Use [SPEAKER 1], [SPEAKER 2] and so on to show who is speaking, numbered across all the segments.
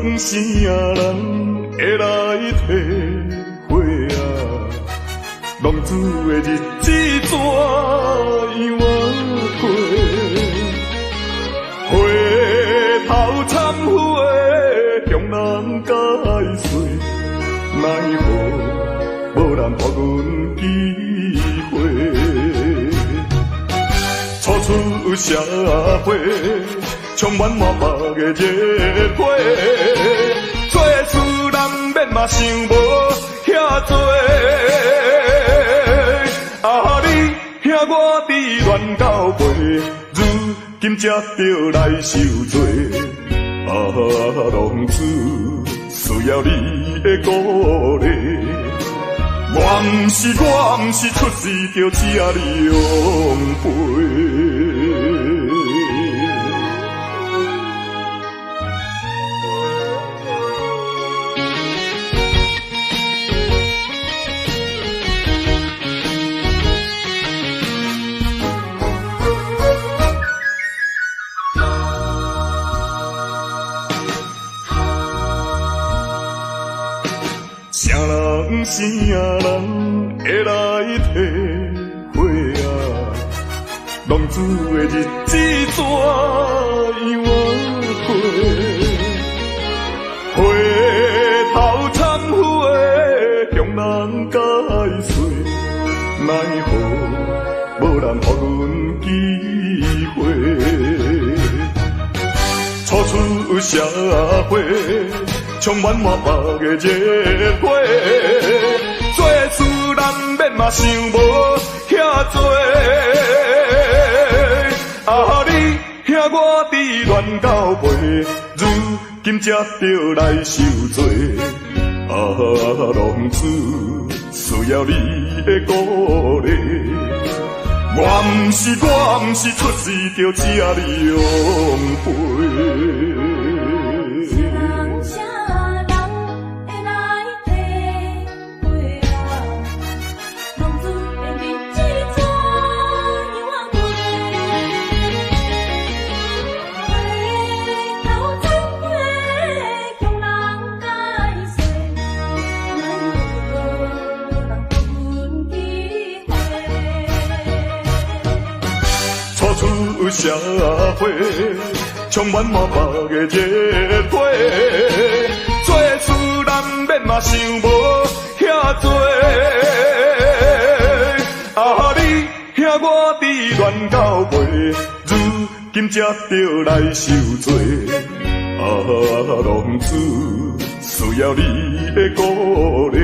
[SPEAKER 1] 人啥人会来体会啊？浪子的日子怎样过？回头忏悔，向人解释，奈何无人给阮机会？初出社会，充满满目的热血，做事人免嘛想无遐多。啊，你兄我伫乱交陪，如今才着来受罪。啊，浪子需要你的鼓励。我毋是出世就吃你养肥。啥人会来体会啊？浪子的日子怎样过？回头忏悔，向人解释，奈何无人给阮机会？初出社会，充满满目的热血，做事人免嘛想无遐多。啊，你兄我伫乱交陪，如今才着来受罪。啊，浪子需要你的鼓励。我毋是出世就吃你养肥。出社会，充满满目的热血，做事人免嘛想无遐多。啊，你兄我伫乱交陪，如今才着来受罪。啊，浪子需要你的鼓励。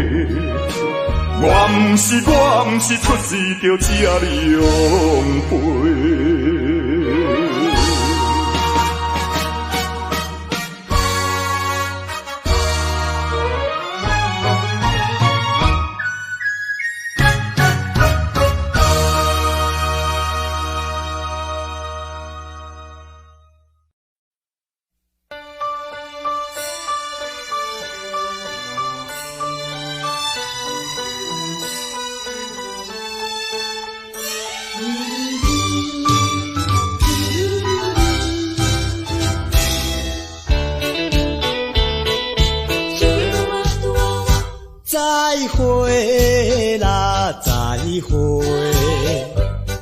[SPEAKER 1] 我毋是出世就吃你养肥。
[SPEAKER 2] 再会啦，再会，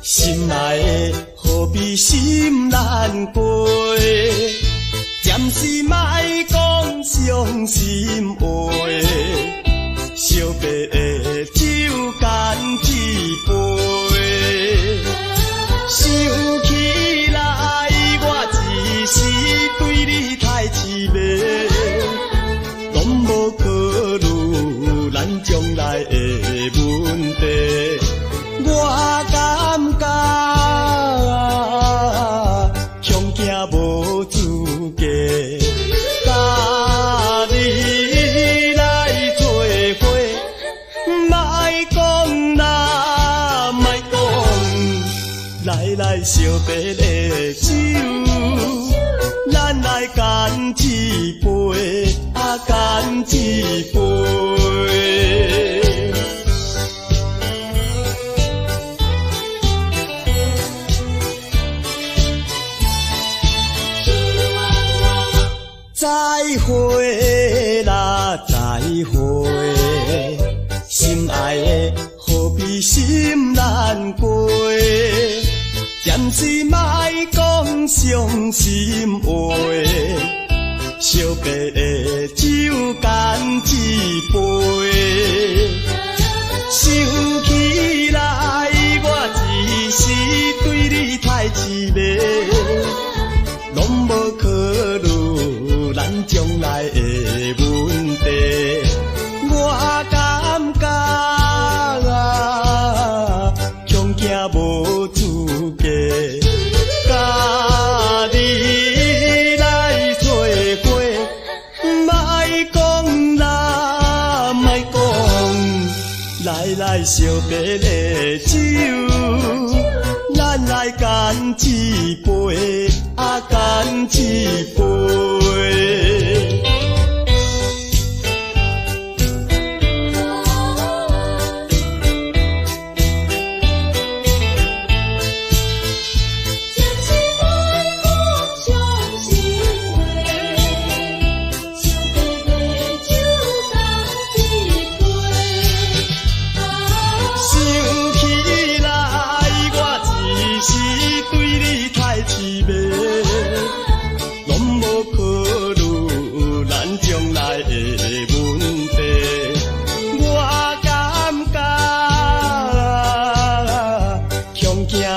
[SPEAKER 2] 心爱的何必心难过？暂时莫讲伤心话，惜别的酒干一杯。想起来，我一时对你太痴迷，拢无考虑咱将来的问题。我感觉恐惊无资格，甲你来做伙，莫讲啦，莫讲，来惜别的酒，咱来干一杯，啊干一杯。再会啦，再会，心爱的何必心难过？暂时莫讲伤心话，惜别的酒干一杯。想起来，我一时对你太痴迷，拢无考虑咱将来的问题。我感觉恐惊无资格，甲你来做伙，莫讲啦，莫讲，来惜别的酒，咱来干一杯，干一杯。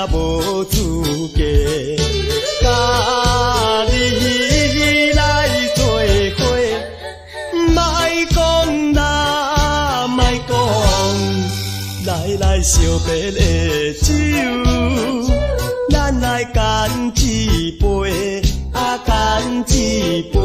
[SPEAKER 2] 无资格，甲你来做伙，莫讲啦，莫讲，来惜别的酒，咱来干一杯，干一杯。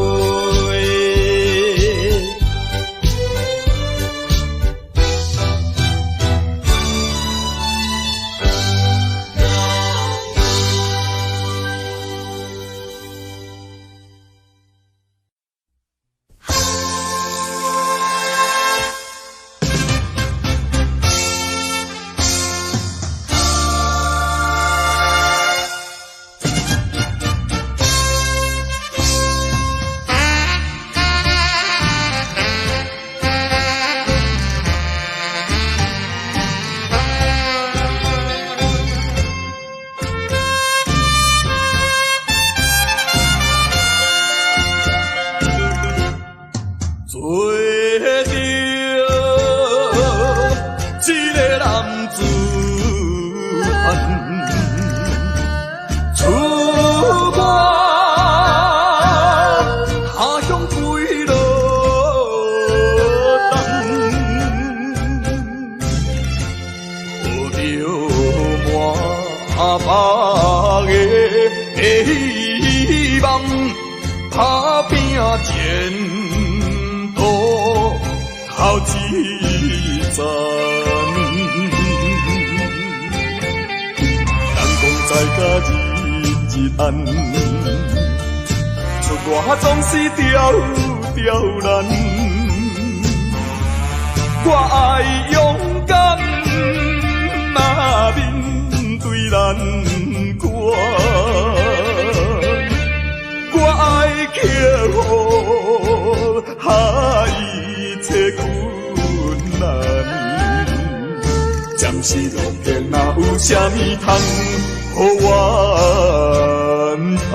[SPEAKER 1] 我总是刁难，我爱勇敢，面对难关，我爱克服一切困难，暂时路边哪有啥物通予我叹。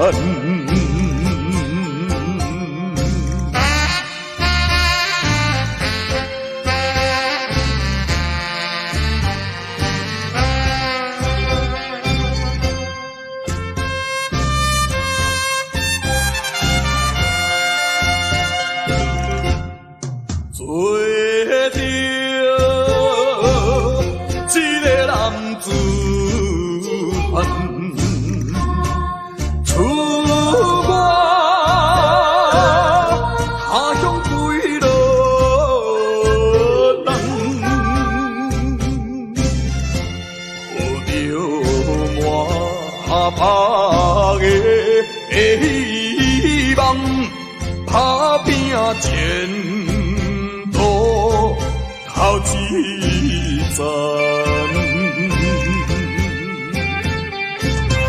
[SPEAKER 1] 前途头一站，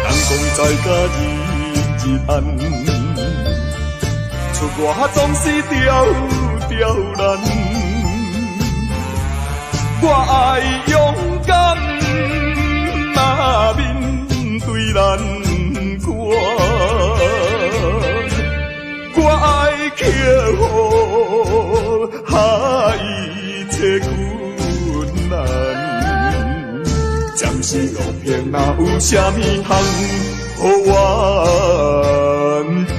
[SPEAKER 1] 人讲在家日暗，出我总是刁难。我爱勇敢，若面对难关，我爱克服一切困难。暂时路偏，哪有啥物通予怨叹？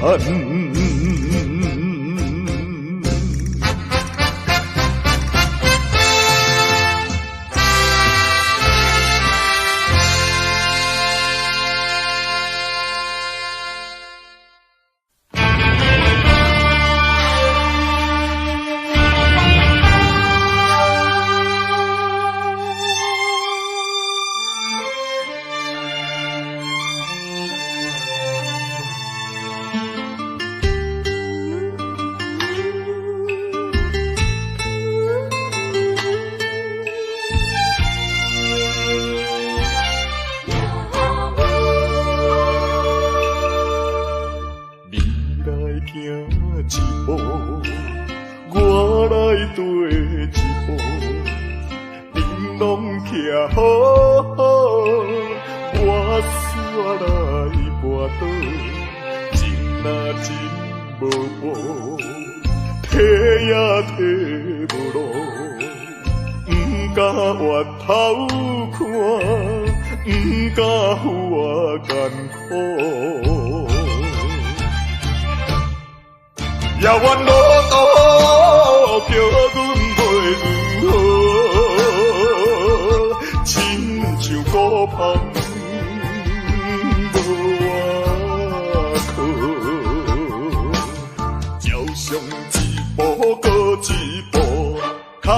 [SPEAKER 1] 也愿路途叫阮袂如何，亲像孤芳无外靠，照常一步搁一步，脚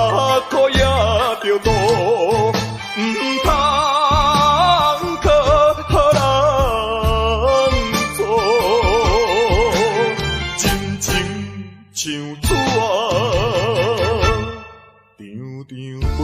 [SPEAKER 1] 苦也着路，唔通靠人做。像纸啊，张张无。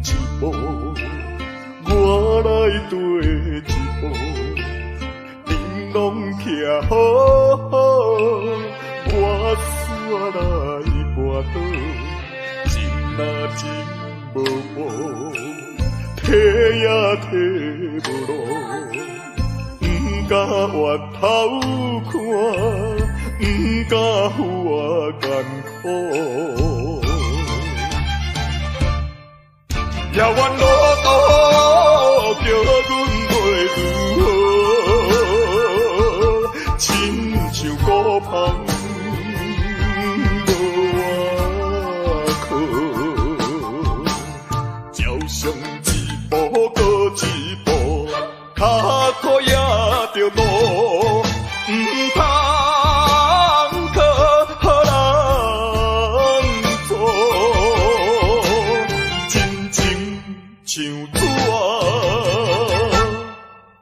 [SPEAKER 1] 一步，我来跟一步，恁拢徛好好，我煞来跋倒，真啊真无步，提也提无路，不敢回头看，不敢有我艰苦。也愿路途叫阮袂如何，亲像孤芳无外靠，照常一步搁一步，脚苦也着路，唔通靠人做。像纸啊，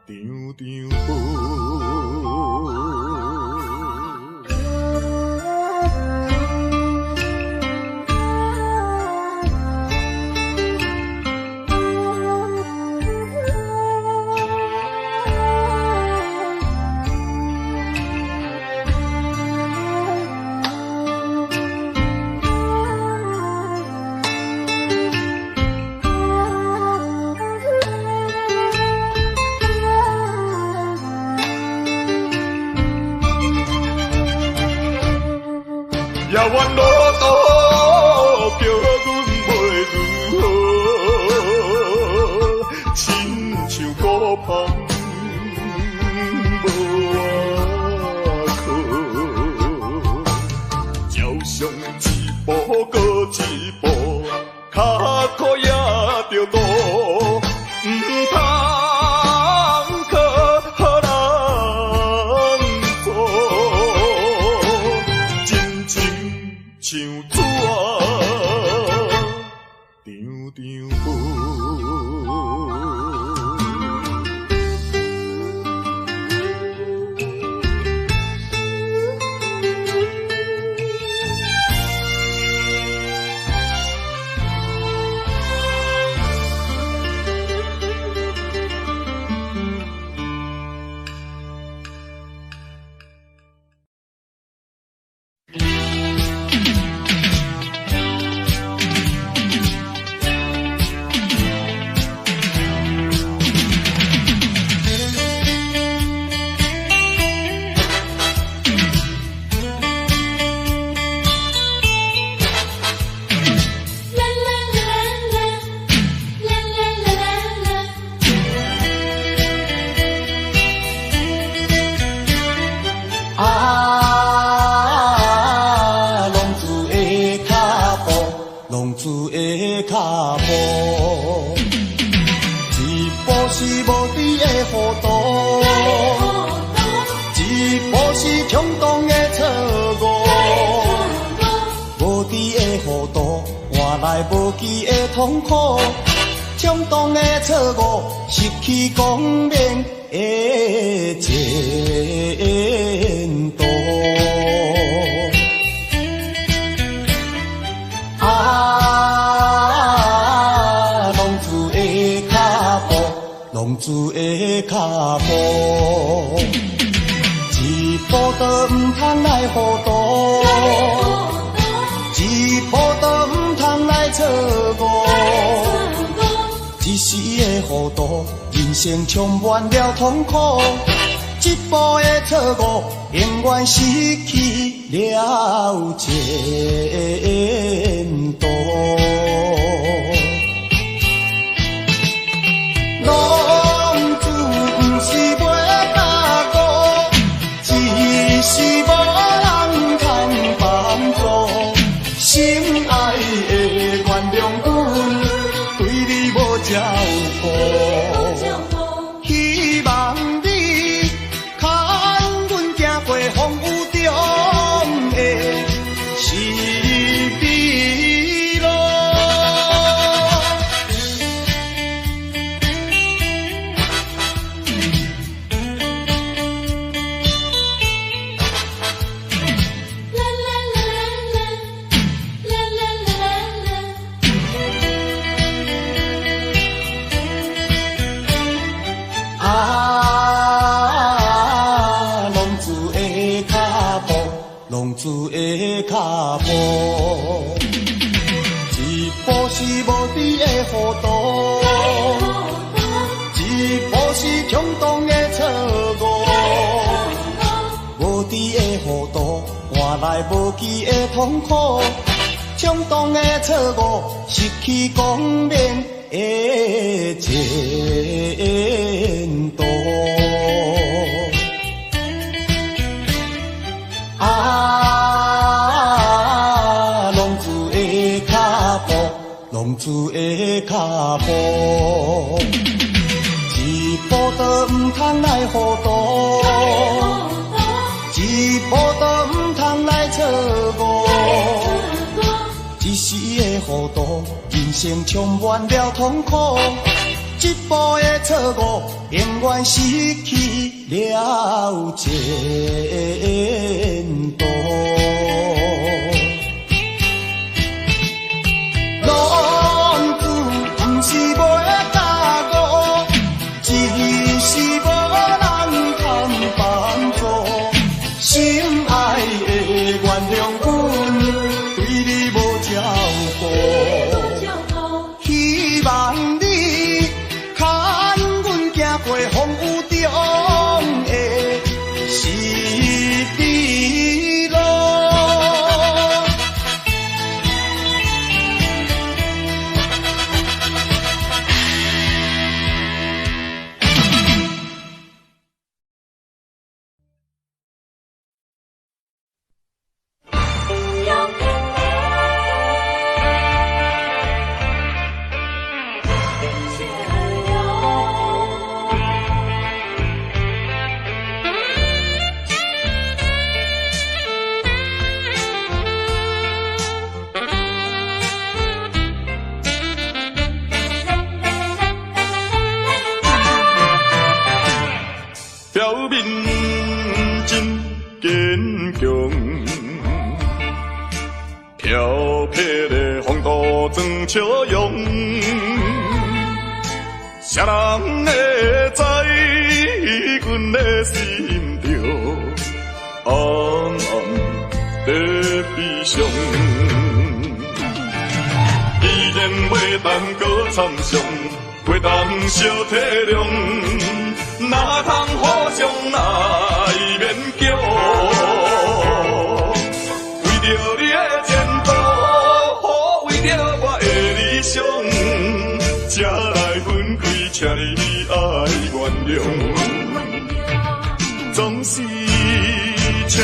[SPEAKER 1] 张张无。也愿路途叫阮袂如何，亲像孤芳无外靠，照常一步搁一步，脚苦也着路，唔通靠人做。真像纸，张张无。无期的痛苦，冲动的错误，失去光明的前途。浪子的脚步，浪子的脚步，一步都唔通来糊涂，一步都唔通来错误，一时的糊涂，人生充满了痛苦。一步的错误，永远失去了前途。浪子不是袂打鼓，只是无人通帮助。心爱的原谅阮，对你无照顾，希望你看阮行过风雨中的是非路。浪子的脚步，一步是无知的糊涂，一步是冲动的错误，无知的糊涂换来无期的痛苦，冲动的错误失去光明的前途。浪子的脚步，一步都唔通来糊涂，一步都唔通来错误，一时的糊涂，人生充满了痛苦。一步的错误，永远失去了前途。是袂打鼓，只是无人通帮助。心爱的原谅阮，对你无照顾，希望你看阮行过风雨中的是非路。强，飘撇的风度装笑容，谁人会知阮的心着暗暗在悲伤？既然袂当搁参详，袂当相体谅，哪通互相来勉强？为着你的前途，为着我的理想，才来分开，请你爱原谅。总是请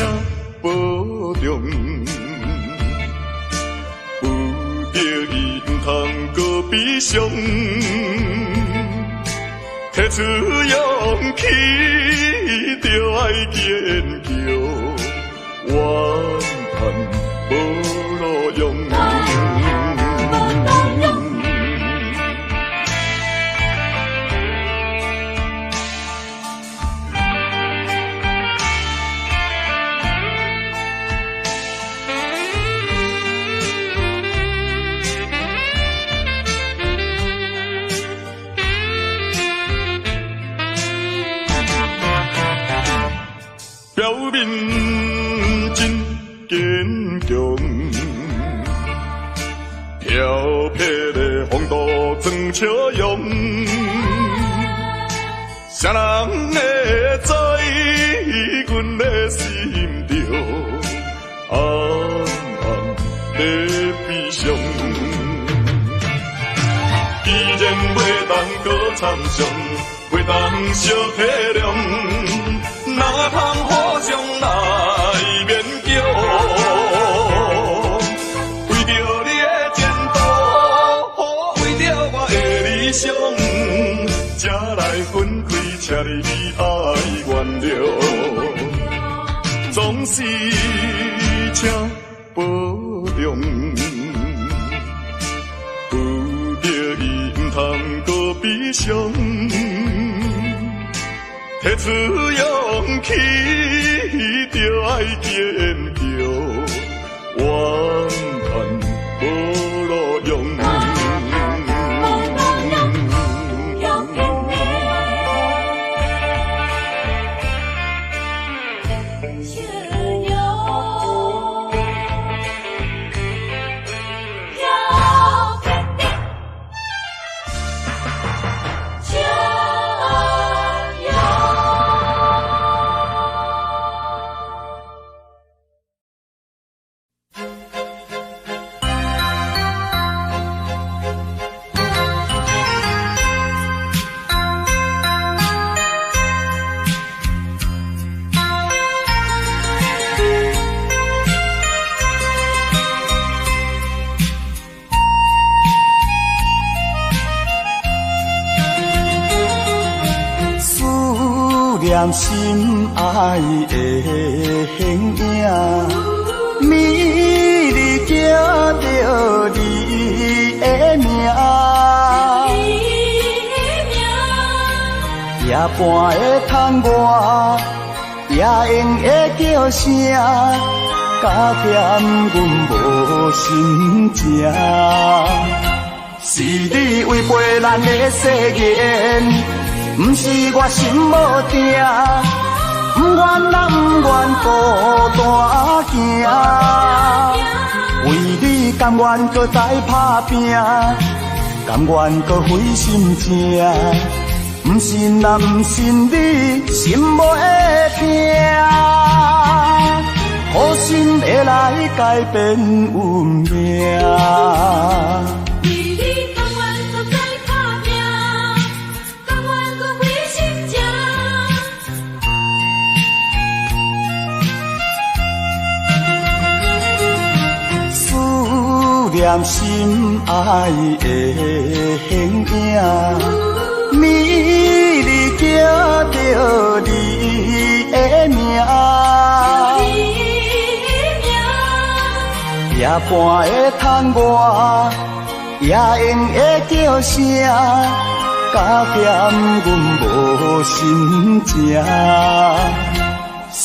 [SPEAKER 1] 保重，有着伊毋通搁悲伤。提出勇气，就爱坚强，怨叹无路用。表面真坚强，飘撇的风度装笑容，谁人会知阮的心着暗暗在悲伤？既然袂当搁参详，袂当相体谅，哪通互相来勉强？为着你的前途，为着我的理想，才来分开，请你爱原谅。总是请保重，有着伊毋通搁悲伤。提出勇气，就爱坚强，怨叹无路用。
[SPEAKER 2] 心爱的形影，美丽叫着你的名，夜半的窗外，夜莺的叫声，加减阮无心情。是你违背咱的誓言。不是我心无定，不愿啦，不愿孤单行。为你甘愿搁再打拼，甘愿搁费心情。不信啦，不信你心袂痛，好心会来改变运命。念心爱的形影，美丽叫着你的名，夜半的窗外，夜莺的叫声，加减阮无心情。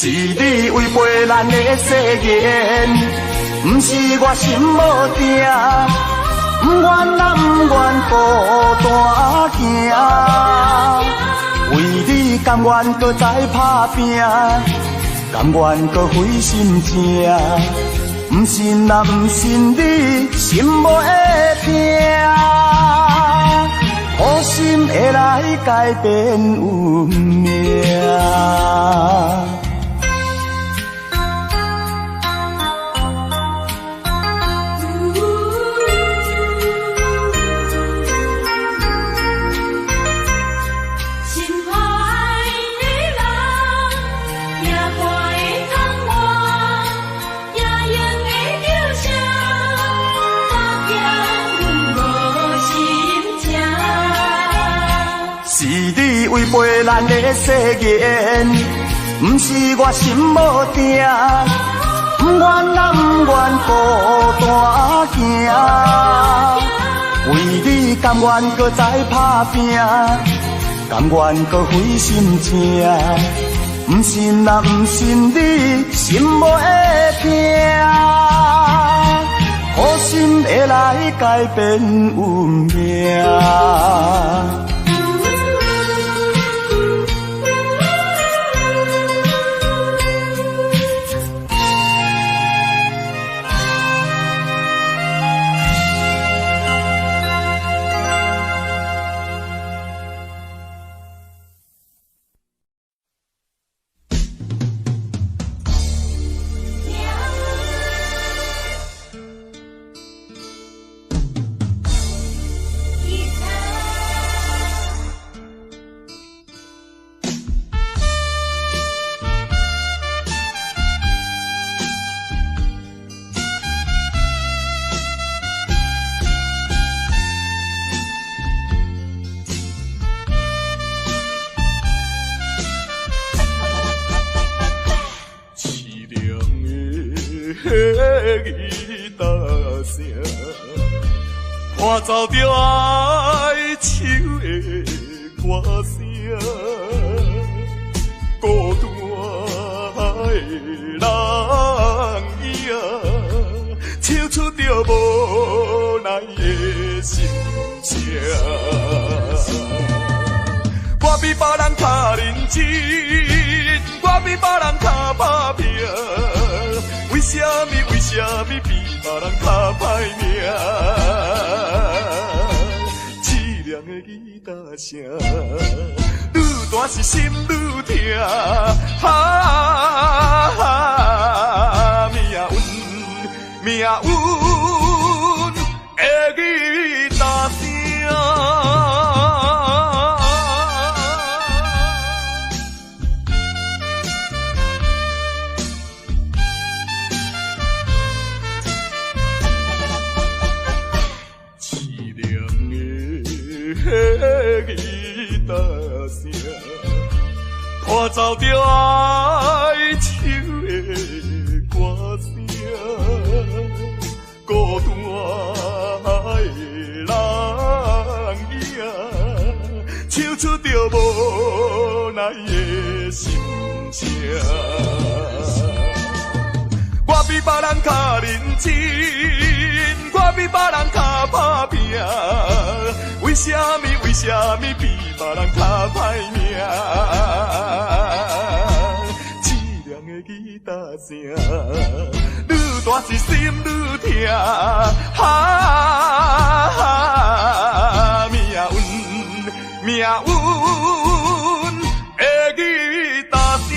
[SPEAKER 2] 是你违背咱的誓言，不是我心无定，不愿啊不愿孤单行，为你甘愿搁再打拼，甘愿搁费心情，不信啊不信你心无会痛，好心会来改变运命。违背咱的誓言，不是我心无定，不愿啊不愿孤单行，为你甘愿搁再打拼，甘愿搁费心情，不信啊不信你心无会痛，好心会来改变运命。
[SPEAKER 1] 伴奏着哀愁的歌声，孤单的人影，唱出着无奈的心情。我比别人较认真，我比别人较打拼，为什么比别人较歹命？凄凉的吉他声，愈大是心愈痛。命运的吉他声。吉他声，伴奏着哀愁的歌声，孤单的人影，唱出着无奈的心情。我比别人较认真，我比别人较打拼，为什么比别人较歹命？凄凉的吉他声，愈大是心愈痛。命运的吉他声。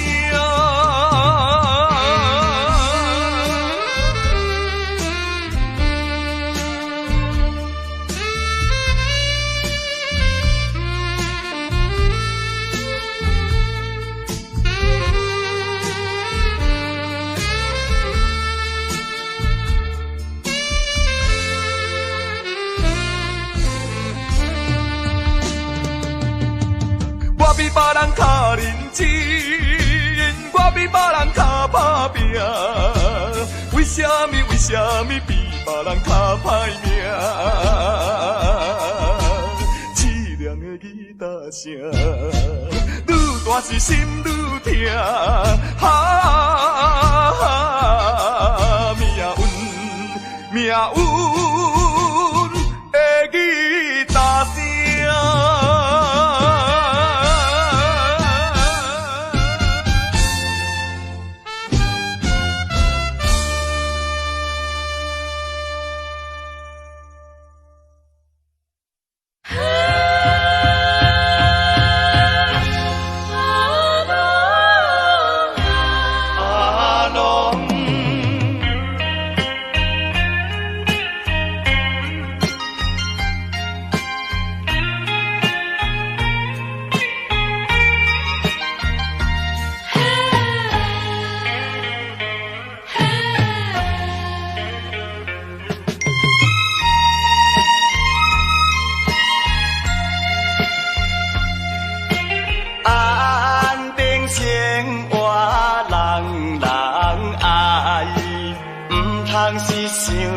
[SPEAKER 1] 我比别人较认真，我比别人较打拼，为什么比别人较歹命？凄凉的吉他声，愈大是心愈痛，命运的吉他声。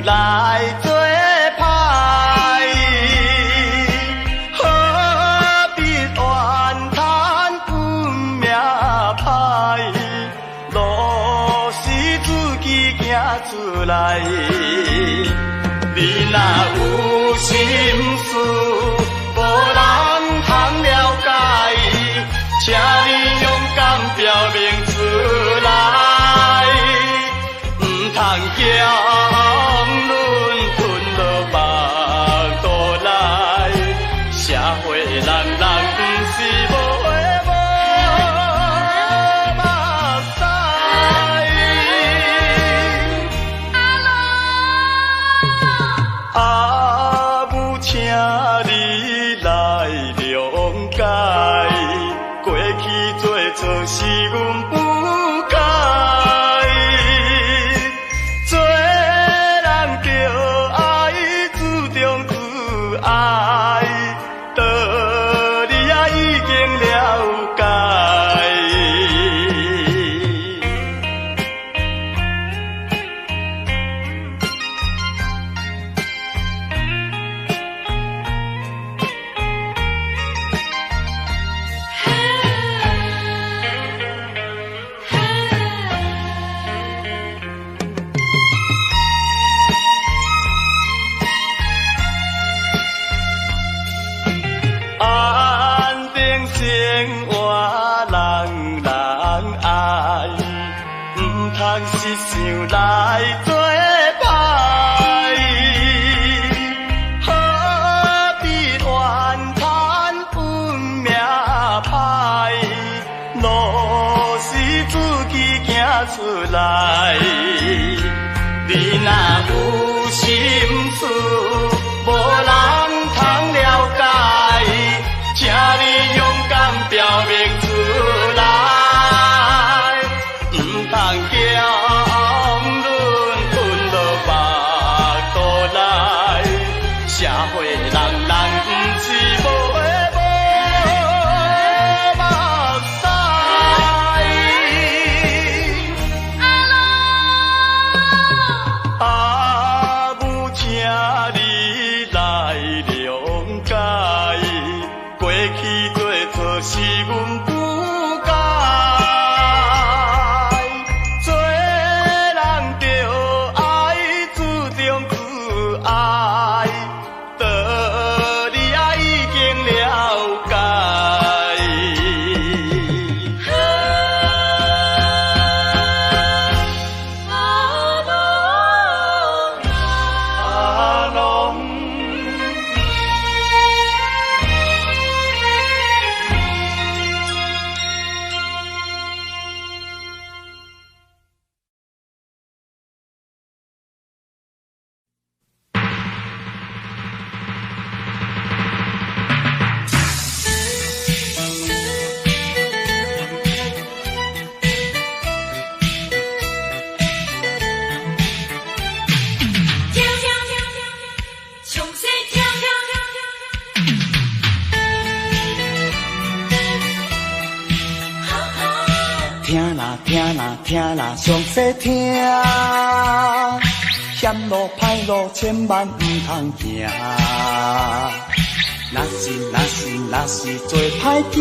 [SPEAKER 2] 来做歹，何必怨叹运命歹？路是自己行出来，你若有心事，无人通了解，请你勇敢表明出来，唔通惊。是阮不该，做人着爱注重自爱，道理也已经了解。是想来做歹，何必怨叹运命歹？路是自己行出来，你若有心事，无人通了解，请你勇敢表明出来，唔通惊。社会人人不是无的无目屎，阿母请你来谅解，过去做错是阮不该，做人着爱注重自爱。听啦，详细听，险路歹路千万唔通行。若是做歹囝，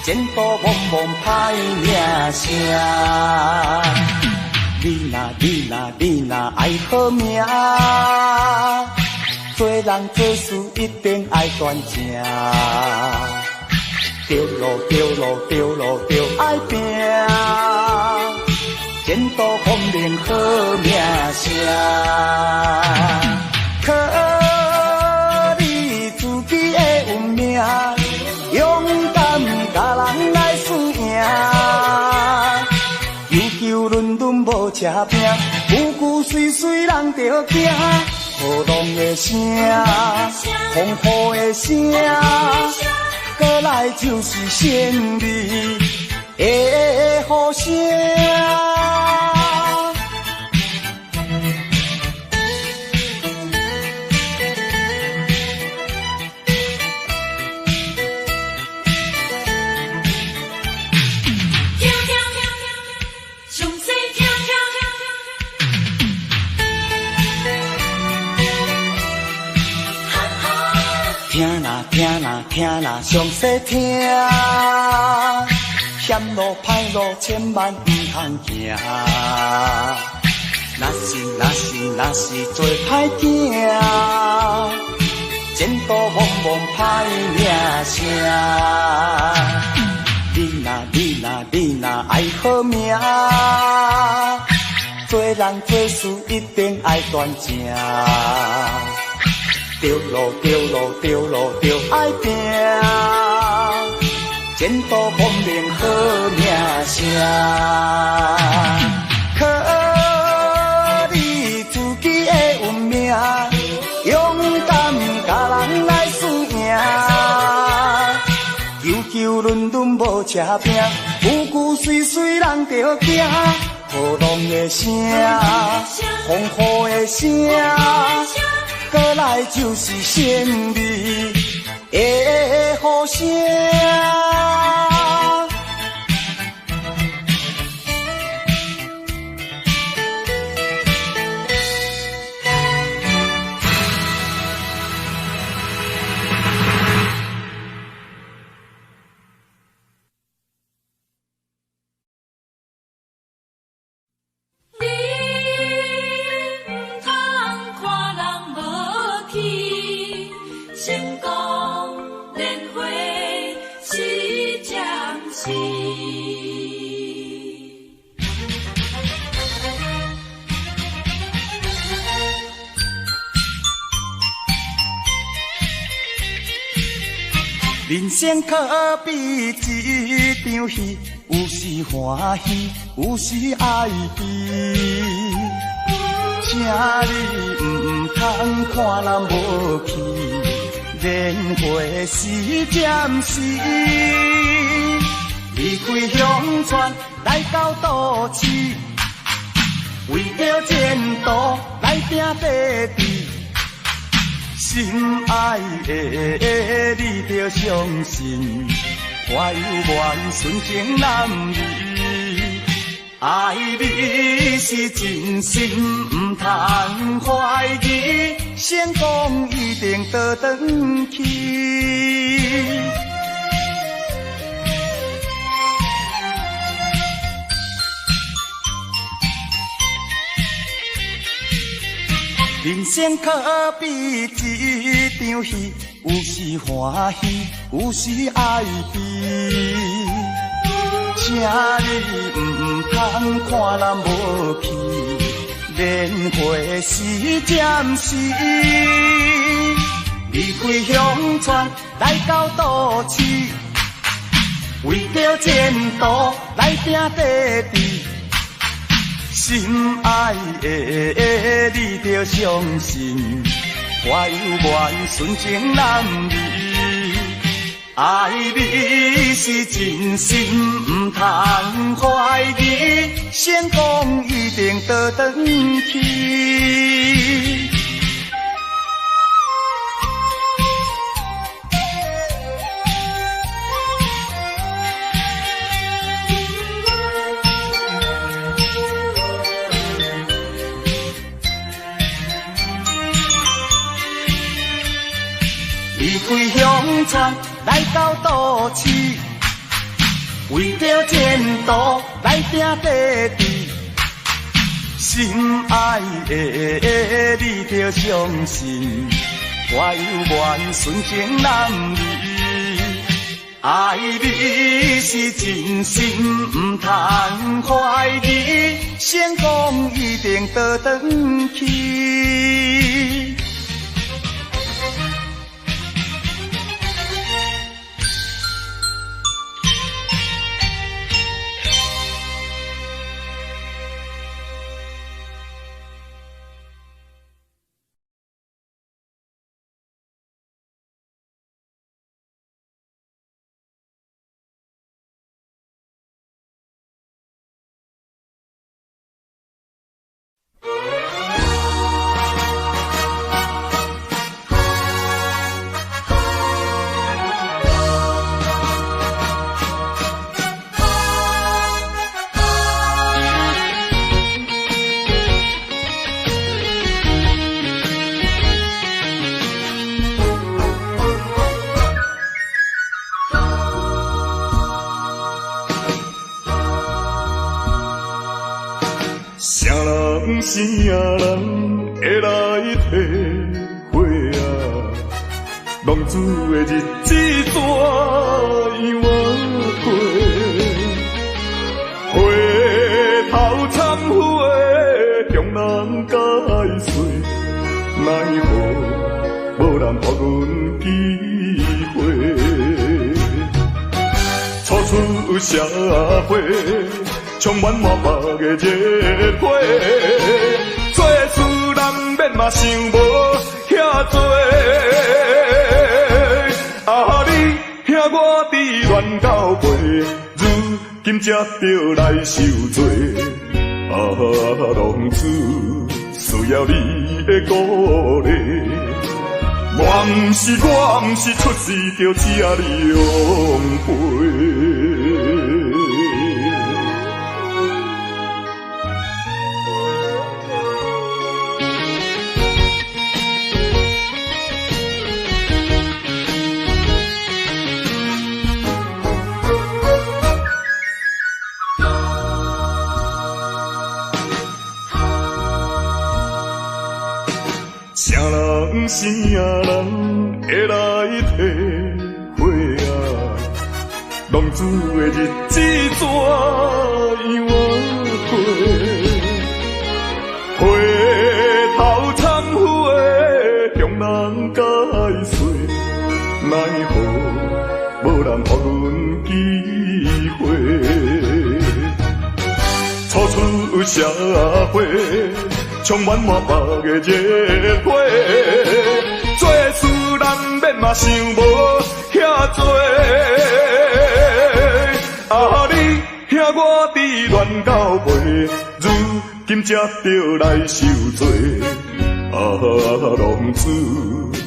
[SPEAKER 2] 前途茫茫歹名声。你若爱好命，做人做事一定爱端正。对路爱拼，前途风铃好名声。可你自己的运命，勇敢甲人来输赢。悠伦敦无车拼，句句碎人着惊。雨浪的声，风雨的声，过来就是胜利的呼声。听啦，详细听，险路歹路千万不通行。若是做歹囝，前途茫茫歹名声。你若爱好命，做人做事一定爱端正。对路爱拼，前途风铃好名声。可你自己的运命，勇敢甲人来输赢。悠伦敦无车拼，句句碎人着惊。雨浪的声，风雨的声，过来就是胜利的呼声。人生可比一场戏，有时欢喜，有时哀悲。请你唔通看人无气，年月是暂时。离开乡村来到都市，为了前途来拼地地。心爱的你着相信，我有缘纯情男儿，爱你是真心，唔通怀疑，成功一定倒转去。人生可比一场戏，有时欢喜，有时哀悲。请你唔通看人无气，年月是暂时。离开乡村来到都市，为了前途来拼地地。心爱的你着相信，我有缘纯情男儿，爱你是真心，唔通怀疑，成功一定倒转去。离开乡村来到都市，为着前途来拼地志。心爱的你着相信，我有缘纯情男儿，爱你是真心，唔通怀疑，成功一定倒转去。
[SPEAKER 1] 啥人啥人会来体会啊？浪子的日子怎样过？回头忏悔，向人解释，奈何无人给阮机会？初出社会。充满满腹的热火，做事难免嘛想无遐多。啊，你兄我伫乱交陪，如今才着来受罪。啊，浪子需要你的鼓励。我毋是出世着请你养陪。啥人啥人会来体会啊？浪子的日子怎样过？回头忏悔，向人解释，奈何无人给阮机会？初出社会。充满满腹的热火，做事难免嘛想无遐多。啊，你兄我伫乱交陪，如今才着来受罪。啊，浪子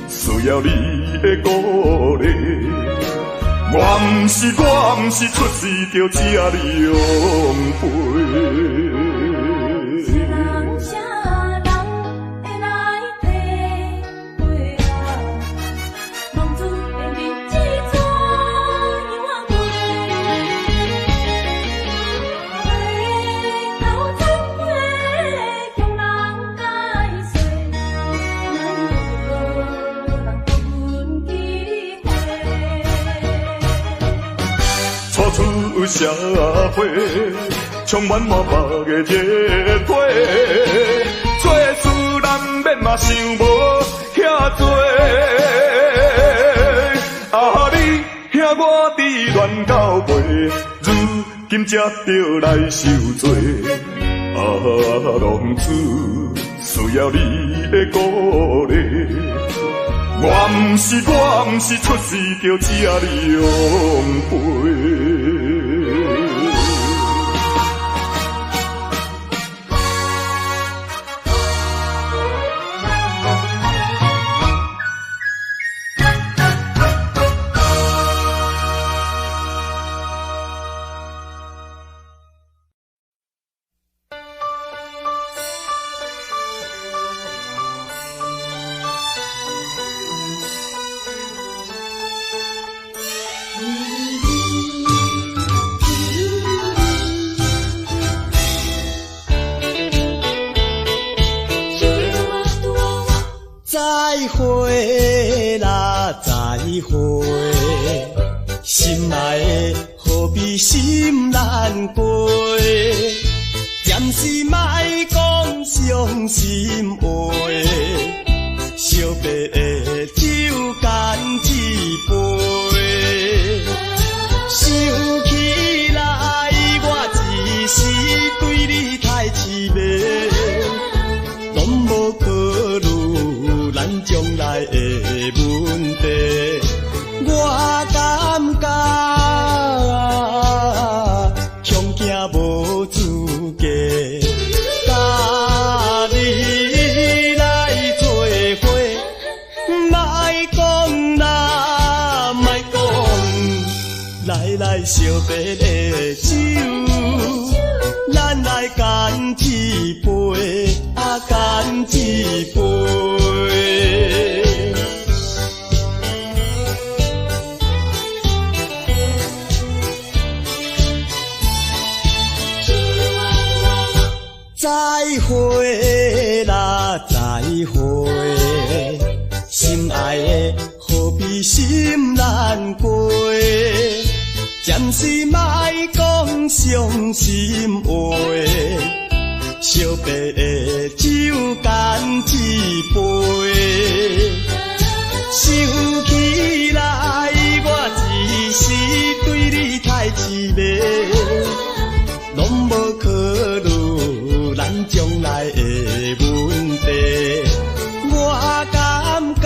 [SPEAKER 1] 需要你的鼓励。我毋是出世着请你养陪。出社会，充满满腹的热火，做事难免嘛想无遐多。啊，你兄我伫乱交陪，如今才着来受罪。啊，浪子需要你的鼓励。我毋是出世着请你养陪。
[SPEAKER 2] 会啦，再会，心爱的何必心难过？暂时莫讲伤心话，惜别的酒干一杯。想起来，我一时对你太痴迷，拢无考虑咱将来的问题。我感觉恐惊无资格，甲你来做伙，莫讲啦，莫讲，来惜别的酒，咱来干一杯，干一杯。再会啦，再会，心爱的何必心难过？暂时莫讲伤心话，惜别的酒干一杯。想起来，我一时对你太痴迷，拢无考虑咱将来的问题。我感觉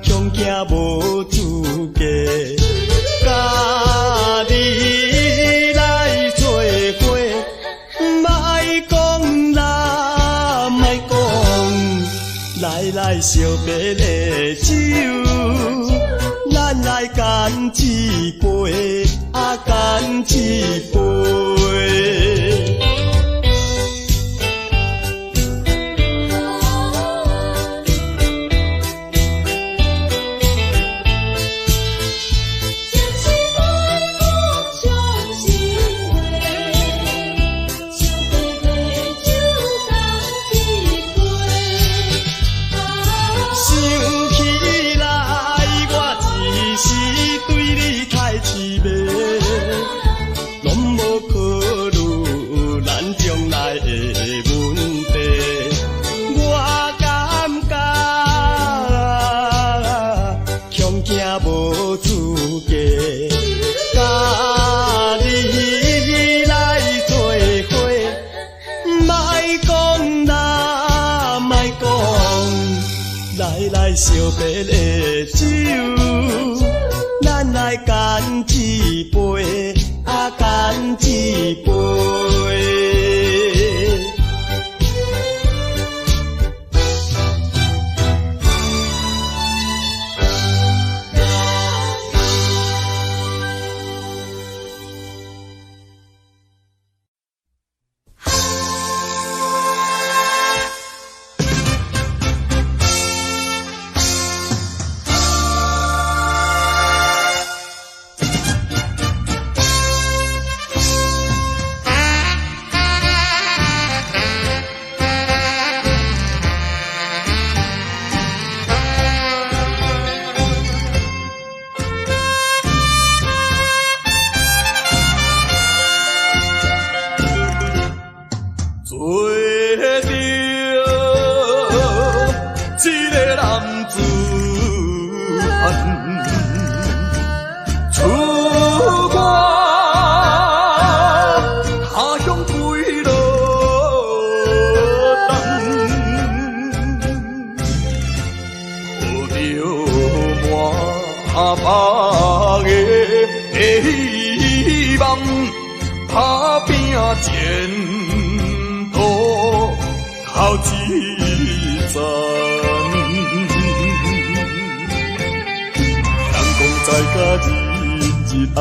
[SPEAKER 2] 恐惊无资格，甲你来做伙，莫讲啦，莫讲，来惜别的酒，咱来干一杯，干一杯。无资格，甲你来做伙，莫讲啦，莫讲，来惜别的酒，咱来干一杯，干一杯。前途头一站，人讲在甲日暗，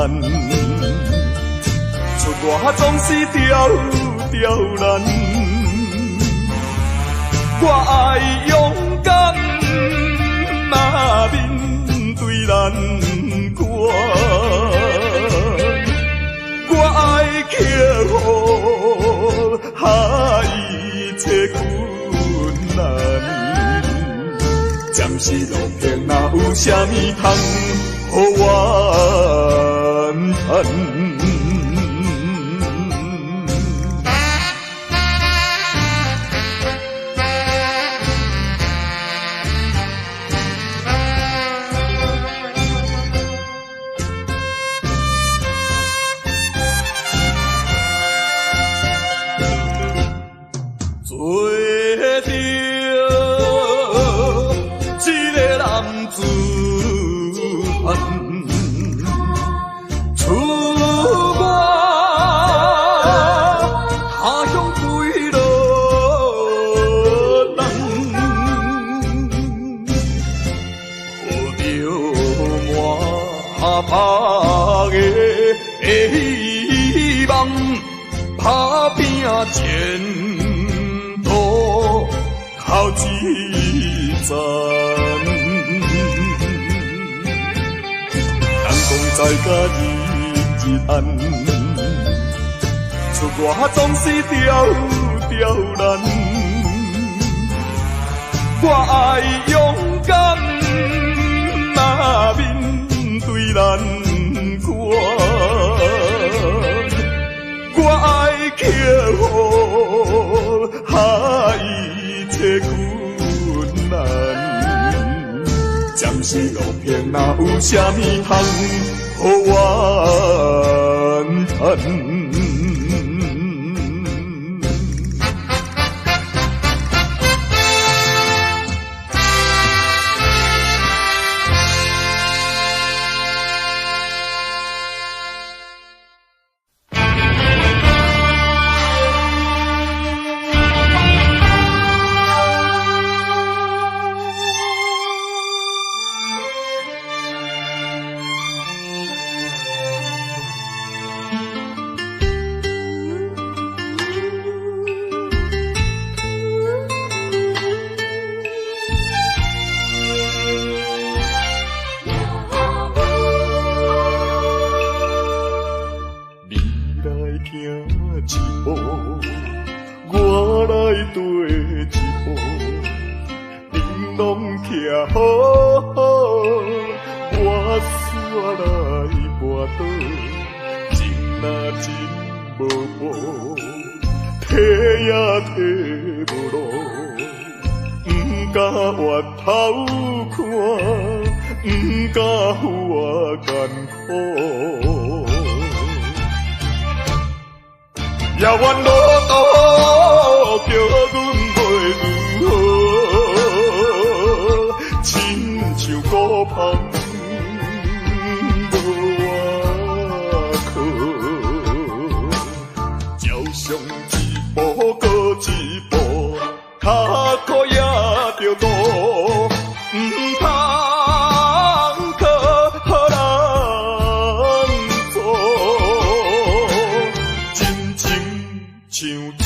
[SPEAKER 2] 出外总是刁难。我爱勇敢，若面对难关。我爱克服海切困难。
[SPEAKER 1] 暂时路平，哪有啥物通互我叹？希望打拼前途靠一站，人讲在家日暗，出外总是刁难。我爱勇敢，若面对难关。我爱克服一切困难，暂时路平，哪有啥物通互我叹？我来跟一步，恁拢徛好，我煞来跋倒，情若真无报，提也提无路，不敢回头看，不敢负我艰苦。遥远路途叫阮袂如何，亲像孤芳无外靠，照常一步过一步，脚苦也着路，不通像纸张张行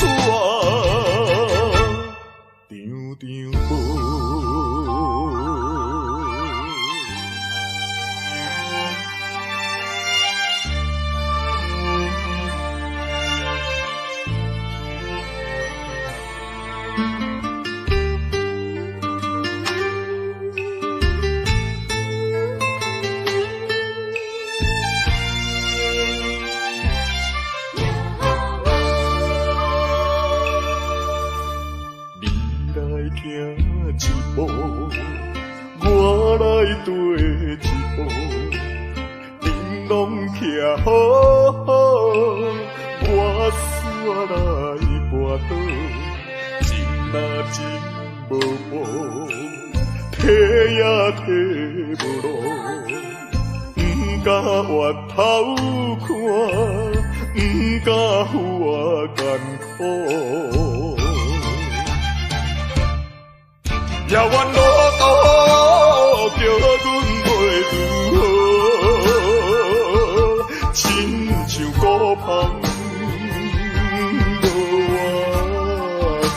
[SPEAKER 1] 一步，我来跟一步，恁拢徛好，我煞来跋倒，情若真无报，提也提无路，不敢回头看，不敢负我艰苦。遥远路途叫阮袂如何，亲像孤芳无外靠，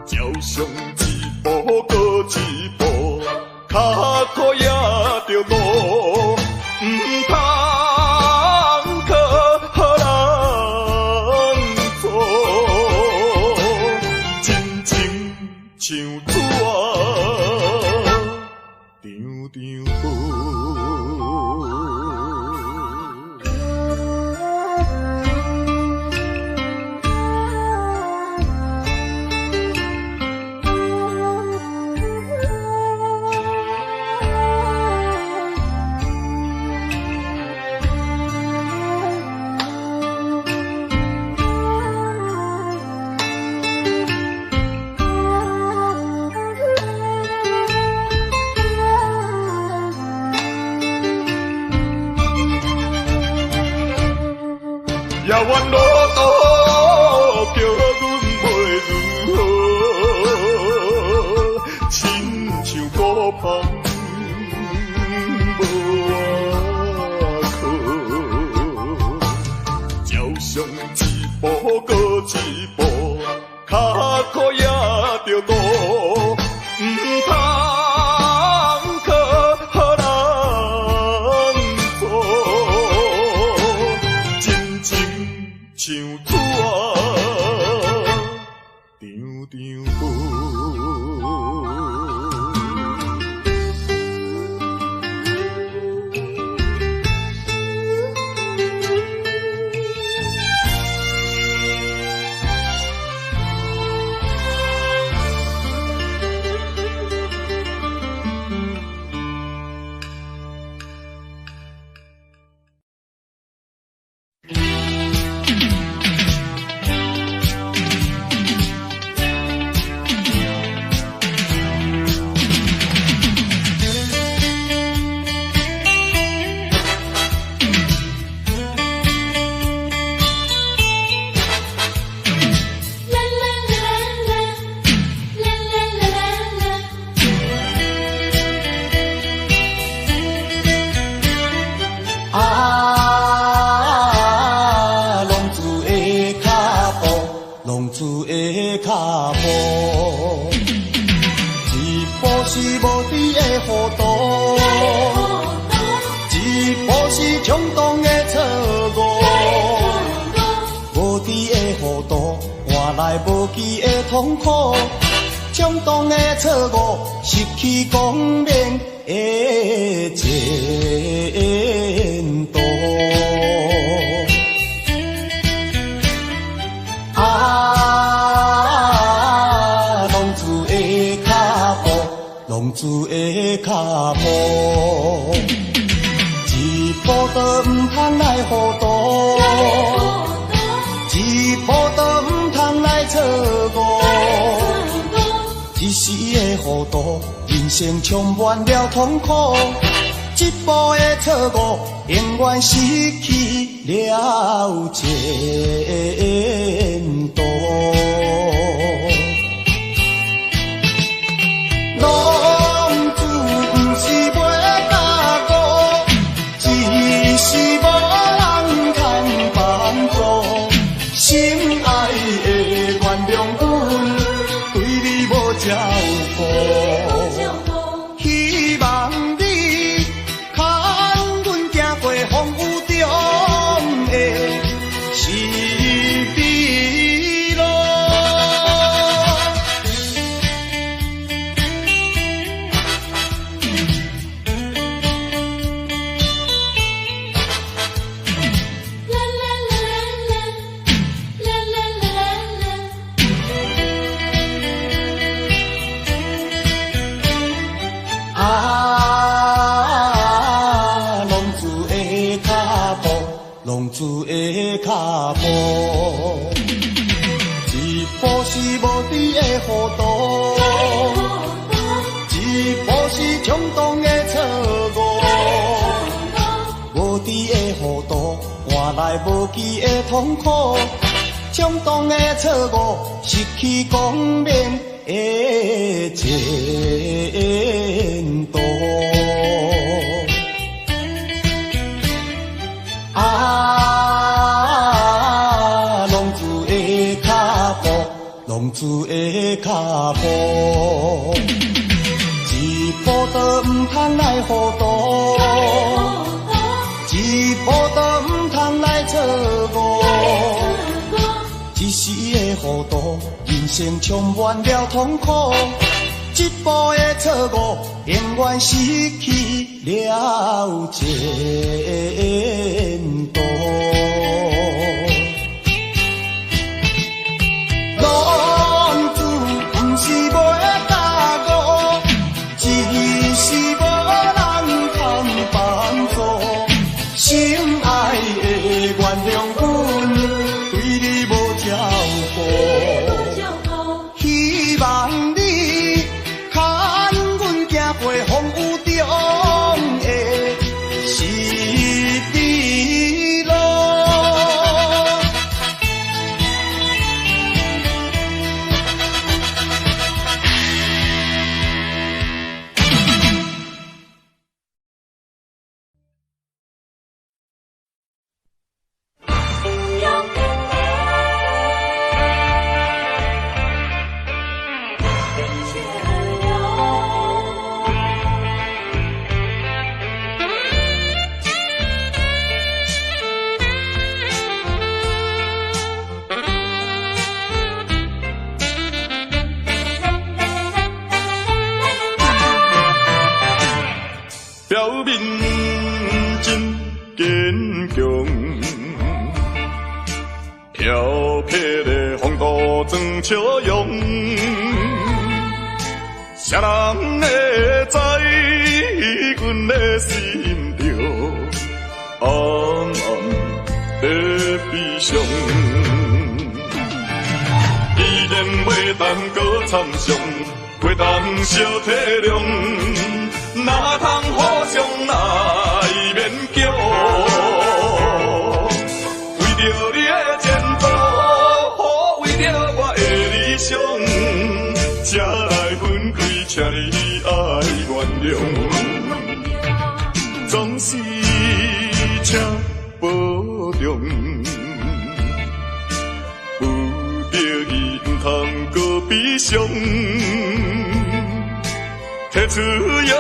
[SPEAKER 1] 照常一步过一步，脚苦也着路，不通像纸风无靠，照常一步搁一步，脚苦也着渡，唔通靠人做，真情像土啊，张张无。
[SPEAKER 2] 无期的痛苦，冲动的错误，失去光明的前途。浪子的脚步，浪子的脚步，一步都唔通来糊涂。一步都唔通来错误，一时的糊涂，人生充满了痛苦。一步的错误，永远失去了前途。浪子不是袂打鼓，只是无人通帮助。心爱的原谅阮，对你无照顾，希望你牵阮行过风雨中的是非路。浪子的脚步，一步是无知的糊涂，一步是冲动的错误，无知的糊涂换来无期的痛苦，冲动的错误失去光明的前途。浪子的脚步，一步都唔通来糊涂，一步都唔通来错误，一时的糊涂，人生充满了痛苦。一步的错误，永远失去了前途。希望你牵阮行过风雨中的是非路。
[SPEAKER 1] 长笑容，谁人会知阮的心着暗暗在悲伤？依然袂当搁参详，袂当小体谅，哪通互相来勉强？为着你的前途，为着我的理想，才来分开，请你爱原谅，总是请保重。搁悲伤，提出勇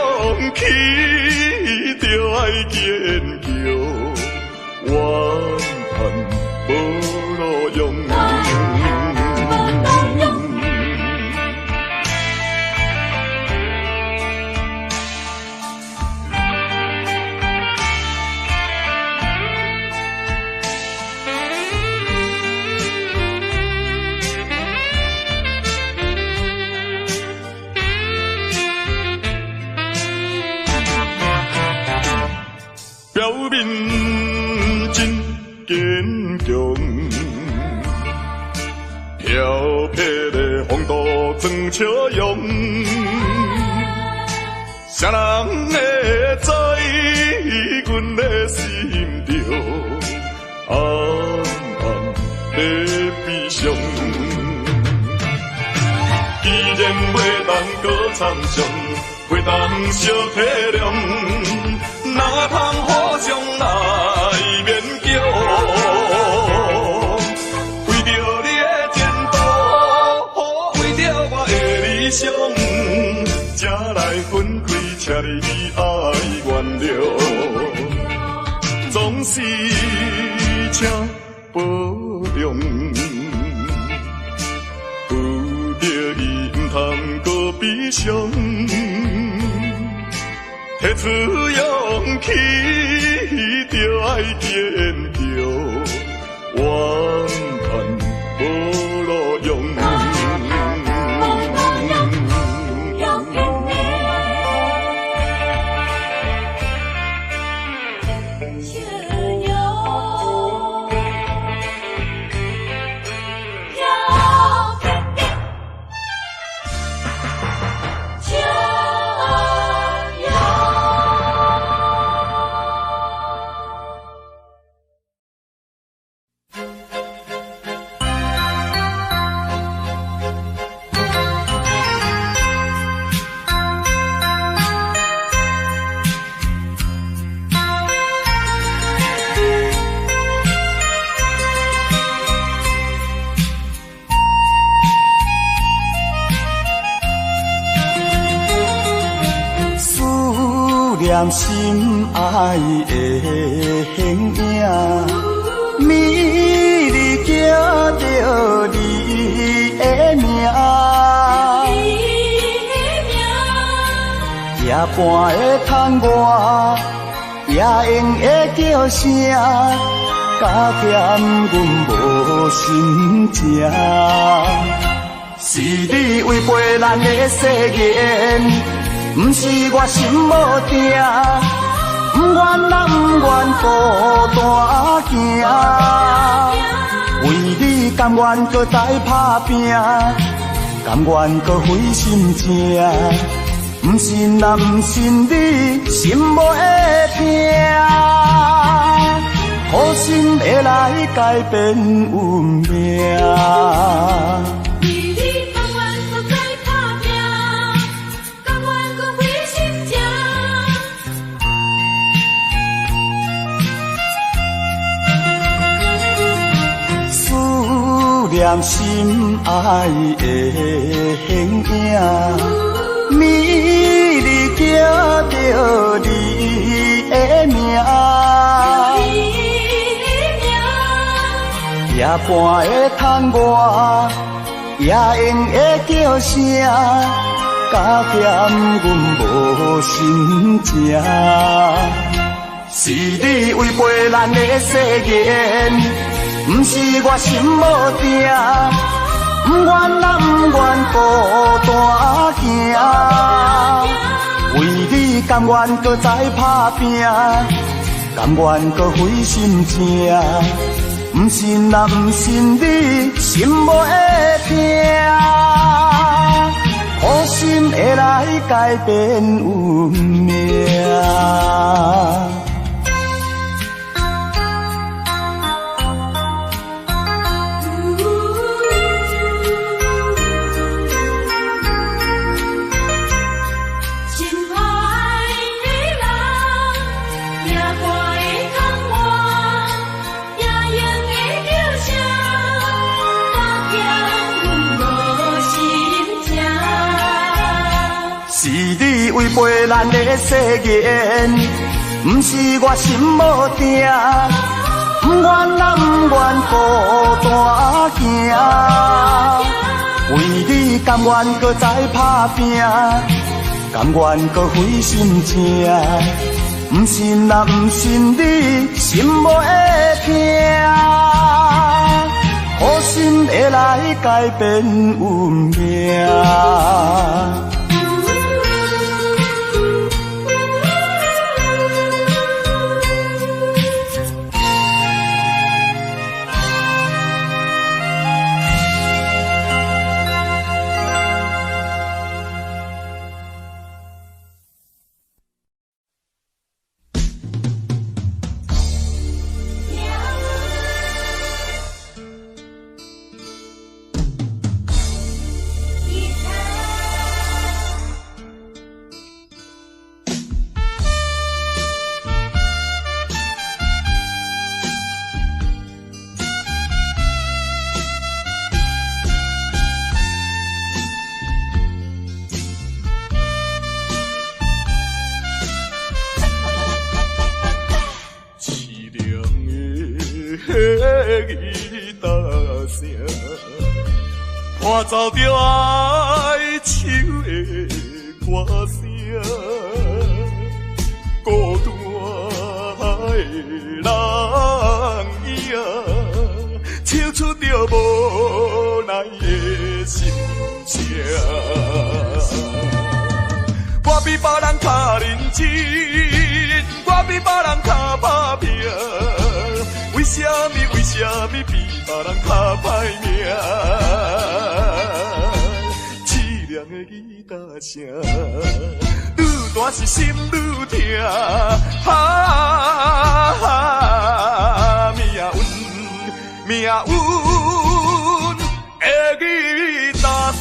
[SPEAKER 1] 气，就爱坚强，怨叹无路用。表面真坚强，飘撇的风度装笑容，谁人会知阮的心着暗暗在悲伤？既然袂当搁参详，袂当小体谅，哪通互相来勉强？为着你的前途，为着我的理想，才来分开，请你爱原谅，总是请保重。有着伊毋通搁悲伤。提出勇气，就爱坚强，怨叹无路用。
[SPEAKER 2] 念心爱的形影，美丽叫着你的名，夜半的窗外，夜莺的叫声，加减阮无心情。是你违背咱的誓言。不是我心无定，不愿啦，不愿孤单行。为你甘愿搁再打拼，甘愿搁费心情。不信啦，不信你心无会痛，好心会来改变运命。念心爱的形影，美丽叫着你的名，夜半的窗外，夜莺的叫声，加减阮无心情。是你违背咱的誓言。不是我心无定，不不愿啊不愿孤单行，为你甘愿搁再打拼，甘愿搁费心情。不信啊，不信你心无会痛，苦心会来改变运命。违背咱的誓言，不是我心无定，不愿啊不愿孤单行，为你甘愿搁再打拼，甘愿搁费心情，不信啊不信你心无会痛，苦心会来改变运命。
[SPEAKER 1] 伴奏着哀愁的歌声，孤单的人影，唱出着无奈的心情。我比别人较认真，我比别人较打拼，为什么比别人较歹命？凄凉的吉他声，愈大是心愈痛。命运的吉他声。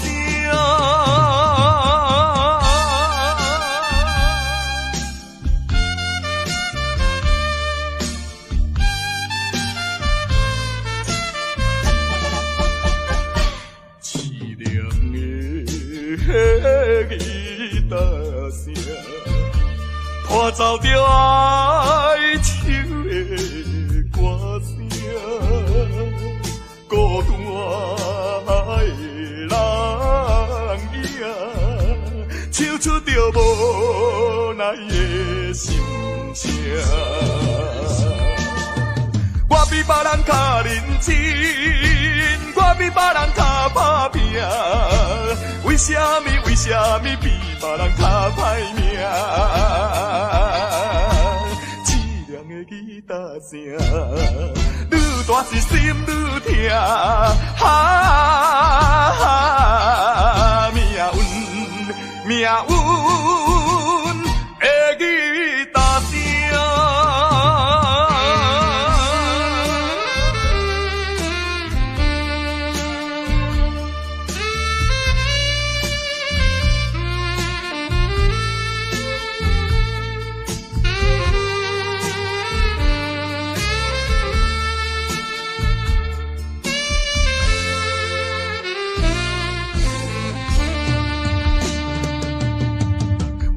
[SPEAKER 1] 吉他声，伴奏着哀愁的歌声，孤单的人影，唱出着无奈的心声。我比别人较认真，我比别人较打拼，为什么比别人较歹命？凄凉的吉他声，愈大是心愈痛。命运的吉他声。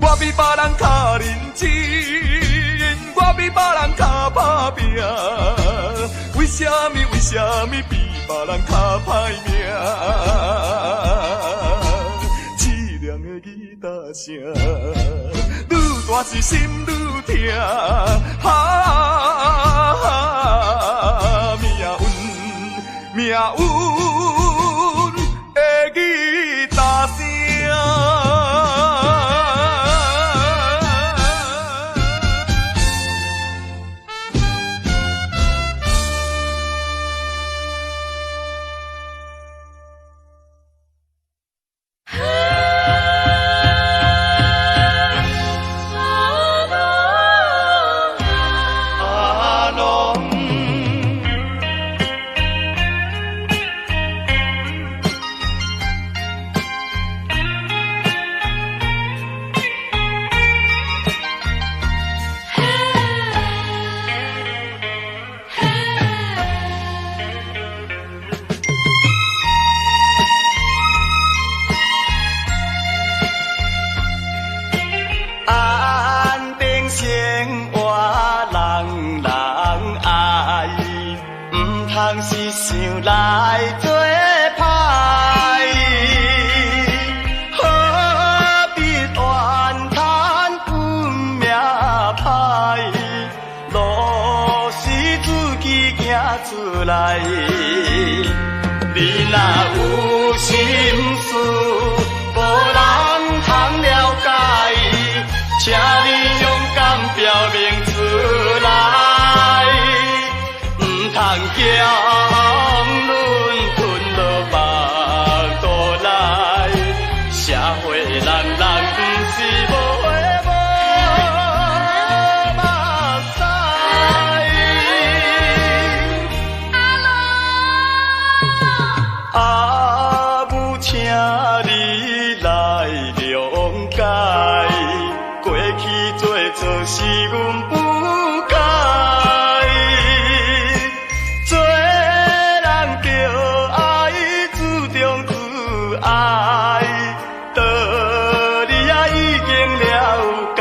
[SPEAKER 1] 我比别人较认真，我比别人较打拼，为什么比别人较歹命？凄凉的吉他声，愈大是心愈痛。命运的
[SPEAKER 2] 是阮不该。做人着爱，注重自爱，道理也已经了解。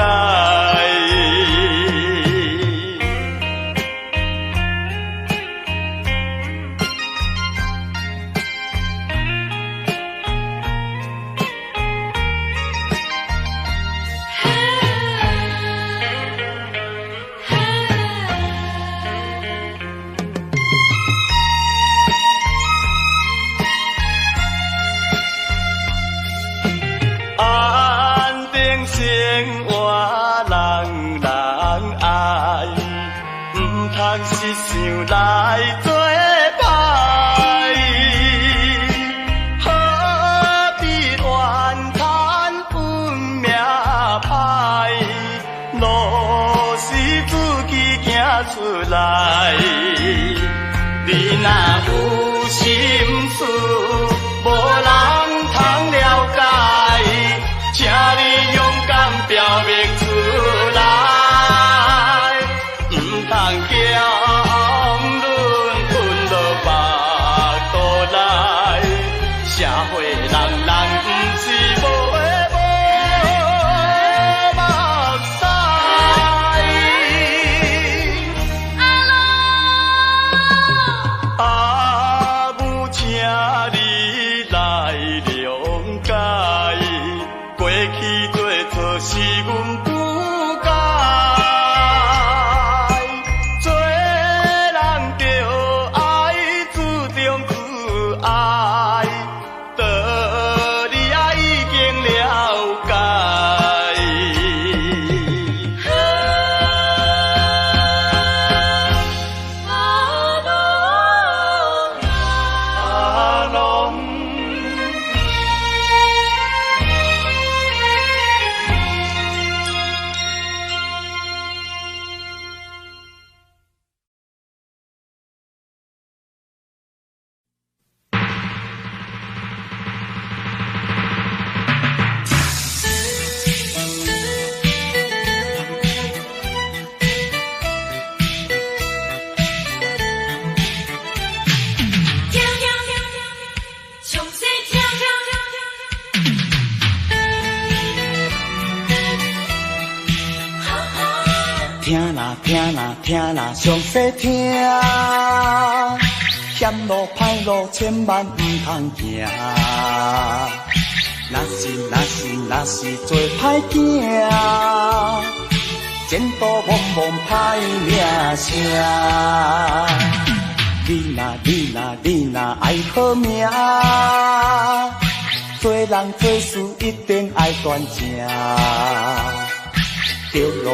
[SPEAKER 2] 安定生活人人爱，唔通是想来做歹，何必怨叹本命歹，路是自己行出来。你若有心事，无人通了解，请你勇敢表明出来，唔通强论困落目肚内，社会人人唔是无的无目屎。阿母，请你来谅解，过去做错是阮不该。做人着爱，注重自爱，道理也已经了解。阿龙。听啦，详细听，险路歹路千万唔通行。若是做歹囝，前途茫茫歹名声。你若爱好命，做人做事一定爱端正。着路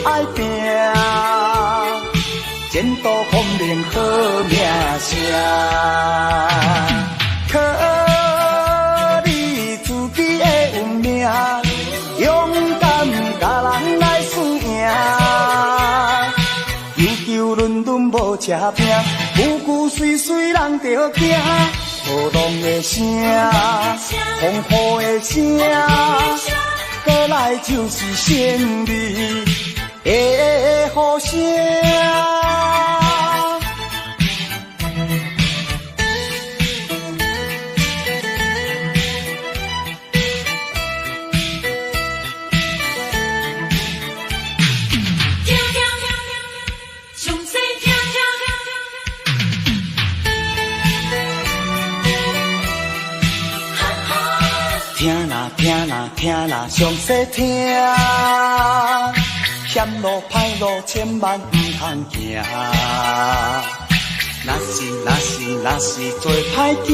[SPEAKER 2] 爱拼，前途光明好名声。靠你自己的运命，勇敢甲人来输赢。求伦敦无车拼，句句碎人着惊。无浪的声，风雨的声。过来就是胜利的呼声。听啦，详细听，险路歹路千万唔通行。若是做歹囝，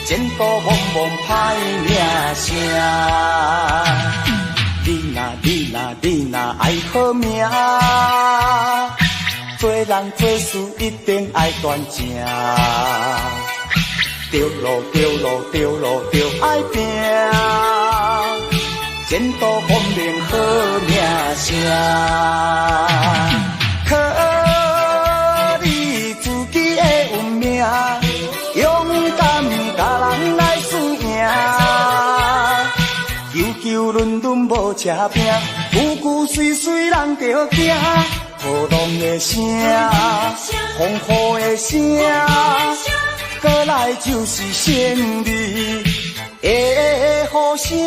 [SPEAKER 2] 前途茫茫歹名声。你若爱好命，做人做事一定爱端正。着路爱拼，前途光明好名声。靠你自己的运命，勇敢甲人来输赢。求伦敦阮无车拼，句句碎碎人着惊。雨浪的声，风雨的声，过来就是胜利的呼声。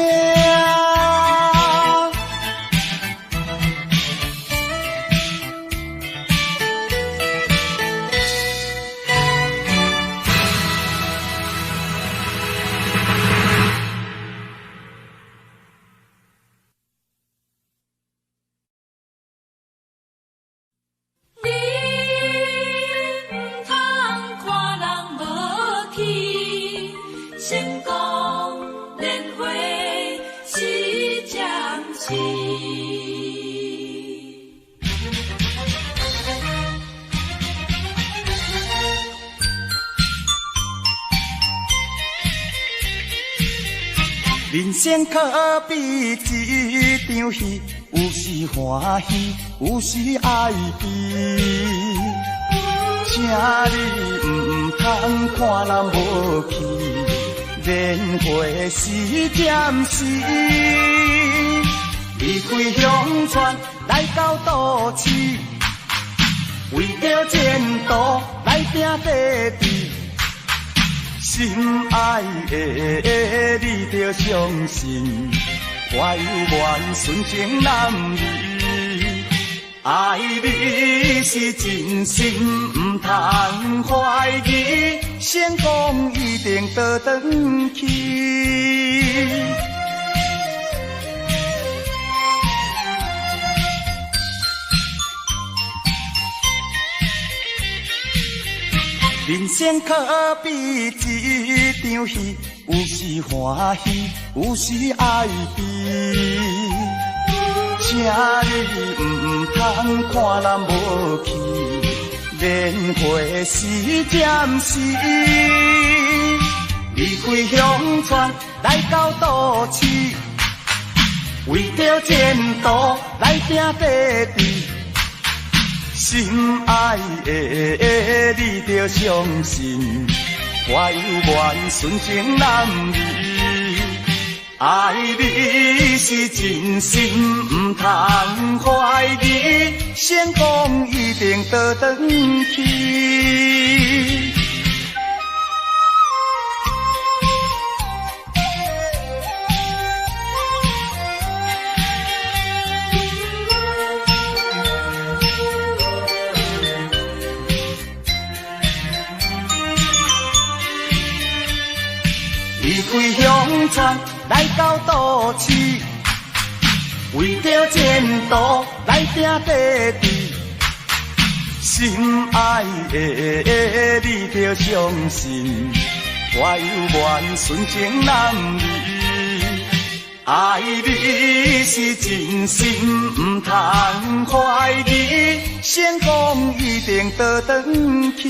[SPEAKER 2] 人生可比一场戏，有时欢喜，有时哀悲。请你唔通看人无去，年岁是暂时。离开乡村来到都市，为着前途来拼地志。心爱的你着相信，我有缘纯情男儿，爱你是真心，唔通怀疑，成功一定倒转去。人生可比一场戏，有时欢喜，有时哀悲。请你唔通看人无去，年岁是暂时。离开乡村来到都市，为着前途来拼地志。心爱的你着相信，我有缘纯情男儿，爱你是真心，唔通怀疑，成功一定倒转去。离开乡村来到都市，为着前途来拼地志。心爱的你着相信，我有缘纯情男儿，爱你是真心，唔通怀疑，成功一定倒转去。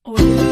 [SPEAKER 3] 我